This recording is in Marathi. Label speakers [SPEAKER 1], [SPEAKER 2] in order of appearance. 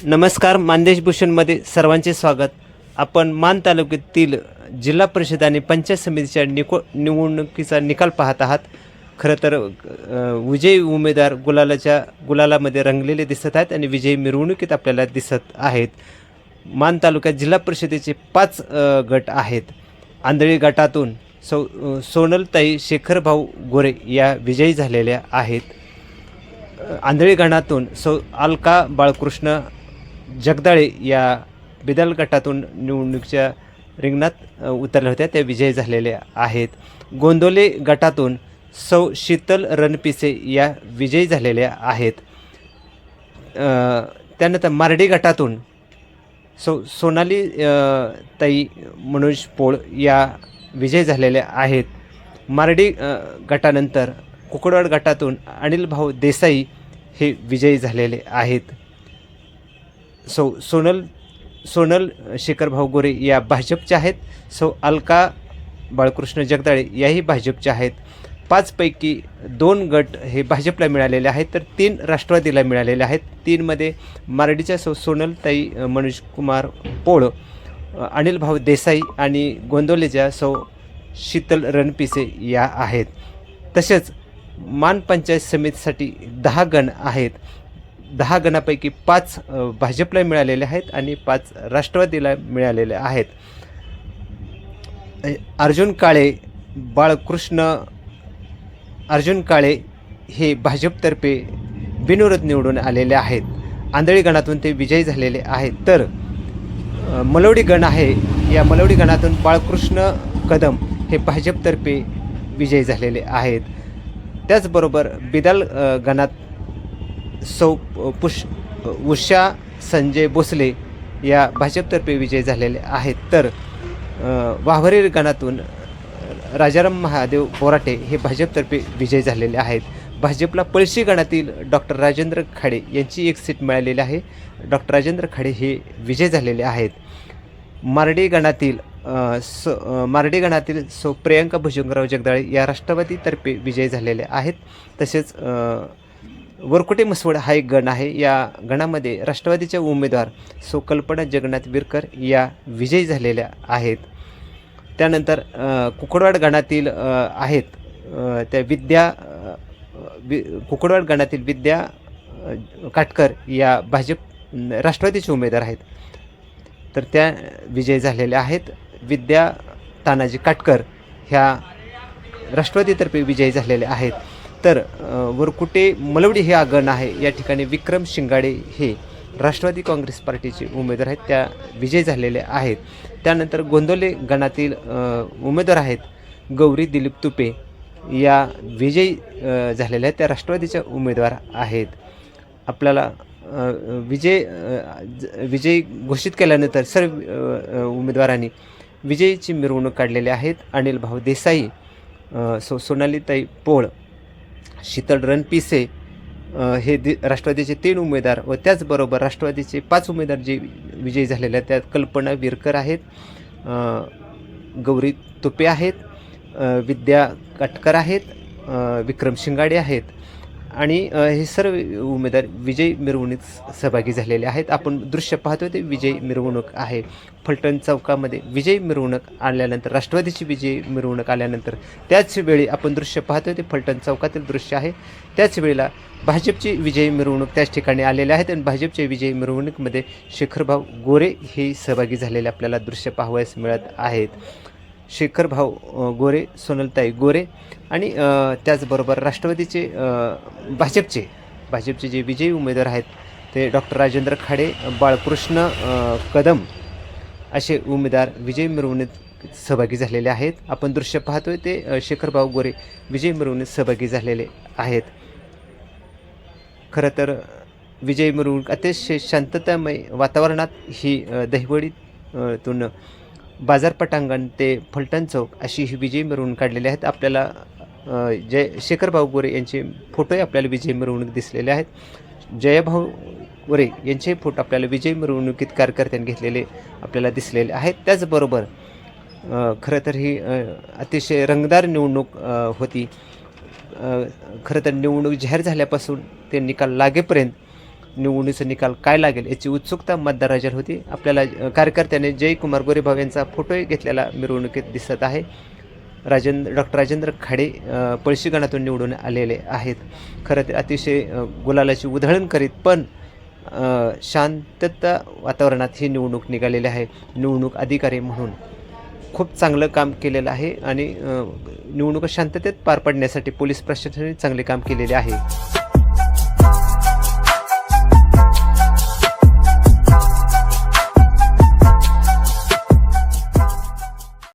[SPEAKER 1] नमस्कार, मानदेश भूषणमध्ये सर्वांचे स्वागत. आपण मान तालुक्यातील जिल्हा परिषद आणि पंचायत समितीच्या निवडणुकीचा निकाल पाहत आहात. खरं तर विजयी उमेदवार गुलालामध्ये रंगलेले दिसत आहेत आणि विजयी मिरवणुकीत आपल्याला दिसत आहेत. मान तालुक्यात जिल्हा परिषदेचे 5 गट आहेत. आंधळी गटातून सोनलताई शेखरभाऊ गोरे या विजयी झालेल्या आहेत. आंधळी गणातून अलका बाळकृष्ण जगदाळे या बिदल गटातून निवडणुकीच्या रिंगणात उतरल्या होत्या, त्या विजयी झालेल्या आहेत. गोंदोले गटातून शीतल रणपिसे या विजयी झालेल्या आहेत. त्यानंतर मार्डी गटातून सोनाली ताई मनोज पोळ या विजयी झालेल्या आहेत. मार्डी गटानंतर कुकडवाड गटातून अनिल भाऊ देसाई हे विजयी झालेले आहेत. सोनल शेखरभाऊ गोरे या भाजपच्या आहेत. अलका बाळकृष्ण जगदाळे याही भाजपच्या आहेत. 5 पैकी 2 गट हे भाजपला मिळालेले आहेत, तर 3 राष्ट्रवादीला मिळालेले आहेत. 3मध्ये मार्डीच्या सोनलताई मनोज कुमार पोळ, अनिल भाऊ देसाई आणि गोंदवलेच्या शीतल रणपिसे या आहेत. तसेच मान पंचायत समितीसाठी 10 गण आहेत. 10 गणापैकी 5 भाजपला मिळालेले आहेत आणि 5 राष्ट्रवादीला मिळालेले आहेत. अर्जुन काळे हे भाजपतर्फे बिनविरोध निवडून आलेले आहेत. आंधळी गणातून ते विजयी झालेले आहेत. तर मलवडी गण आहे, या मलवडी गणातून बाळकृष्ण कदम हे भाजपतर्फे विजयी झालेले आहेत. त्याचबरोबर बिदल गणात उषा संजय भोसले या भाजपतर्फे विजयी झालेले आहेत. तर वाघरी गणातून राजाराम महादेव बोराटे हे भाजपतर्फे विजयी झालेले आहेत. भाजपला पळशी गणातील डॉक्टर राजेंद्र खाडे यांची 1 सीट मिळालेली आहे. डॉक्टर राजेंद्र खाडे हे विजयी झालेले आहेत. मार्डी गणातील प्रियंका भुजंगराव जगदाळे या राष्ट्रवादीतर्फे विजयी झालेले आहेत. तसेच वरकुटे मसवड हा एक गण आहे. या गणामध्ये राष्ट्रवादीच्या उमेदवार कल्पना जगन्नाथ विरकर या विजयी झालेल्या आहेत. त्यानंतर कुकडवाड गणातील आहेत त्या कुकडवाड गणातील विद्या काटकर या राष्ट्रवादीचे उमेदवार आहेत, तर त्या विजयी झालेल्या आहेत. विद्या तानाजी काटकर ह्या राष्ट्रवादीतर्फे विजयी झालेले आहेत. तर वरकुटे मलवडी हे गण आहे, या ठिकाणी विक्रम शिंगाडे हे राष्ट्रवादी काँग्रेस पार्टीचे उमेदवार आहेत, त्या विजयी झालेले आहेत. त्यानंतर गोंदवले गणातील उमेदवार आहेत गौरी दिलीप तुपे या विजयी झालेल्या आहेत, त्या राष्ट्रवादीच्या उमेदवार आहेत. आपल्याला विजय घोषित केल्यानंतर सर्व उमेदवारांनी विजयीची मिरवणूक काढलेली आहेत. अनिल भाऊ देसाई, सोनालीताई पोळ, शीतल रणपिसे हे राष्ट्रवादीचे 3 उमेदवार व त्याचबरोबर राष्ट्रवादीचे 5 उमेदवार जे विजयी झालेले आहेत, त्यात कल्पना विरकर आहेत, गौरी तुपे आहेत, विद्या काटकर आहेत, विक्रम शिंगाडे आहेत आणि हे सर्व उमेदवार विजयी मिरवणुकीत सहभागी झालेले आहेत. आपण दृश्य पाहतो ते विजयी मिरवणूक आहे. फलटण चौकामध्ये विजयी मिरवणूक आल्यानंतर, राष्ट्रवादीची विजयी मिरवणूक आल्यानंतर त्याच वेळी आपण दृश्य पाहतो ते फलटण चौकातील दृश्य आहे. त्याच वेळेला भाजपची विजयी मिरवणूक त्याच ठिकाणी आलेले आहेत आणि भाजपच्या विजयी मिरवणुकीमध्ये शेखरभाऊ गोरे हे सहभागी झालेले आपल्याला दृश्य पाहावयास मिळत आहेत. शेखरभाऊ गोरे, सोनलताई गोरे आणि त्याचबरोबर राष्ट्रवादीचे भाजपचे जे विजयी उमेदवार आहेत ते डॉक्टर राजेंद्र खाडे, बाळकृष्ण कदम असे उमेदवार विजयी मिरवणुकीत सहभागी झालेले आहेत. आपण दृश्य पाहतोय ते शेखरभाऊ गोरे विजयी मिरवणुकीत सहभागी झालेले आहेत. खरं तर विजयी मिरवणूक अतिशय शांततामय वातावरणात ही दहिवडीतून बाजार पटांगण ते फलटण चौक अशी ही विजयी मिरवणूक काढलेली आहेत. आपल्याला शेखरभाऊ गोरे यांचे फोटोही आपल्याला विजयी मिरवणूक दिसलेले आहेत. जयभाऊ गोरे यांचे फोटो आपल्याला विजयी मिरवणुकीत कार्यकर्त्यांनी घेतलेले आपल्याला दिसलेले आहेत. त्याचबरोबर खरं तर ही अतिशय रंगतदार निवडणूक होती. खरं तर निवडणूक जाहीर झाल्यापासून ते निकाल लागेपर्यंत निवडणुकीचा निकाल काय लागेल याची उत्सुकता मतदारांच्या होती. आपल्याला कार्यकर्त्याने जयकुमार गोरेभाऊ यांचा फोटोही घेतलेला मिरवणुकीत दिसत आहे. डॉक्टर राजेंद्र खाडे पळशी गणातून निवडून आलेले आहेत. खरं तर अतिशय गुलालाची उधळण करीत पण शांतता वातावरणात ही निवडणूक निघालेली आहे. निवडणूक अधिकारी म्हणून खूप चांगलं काम केलेलं आहे आणि निवडणुका शांततेत पार पाडण्यासाठी पोलीस प्रशासनाने चांगले काम केलेले आहे.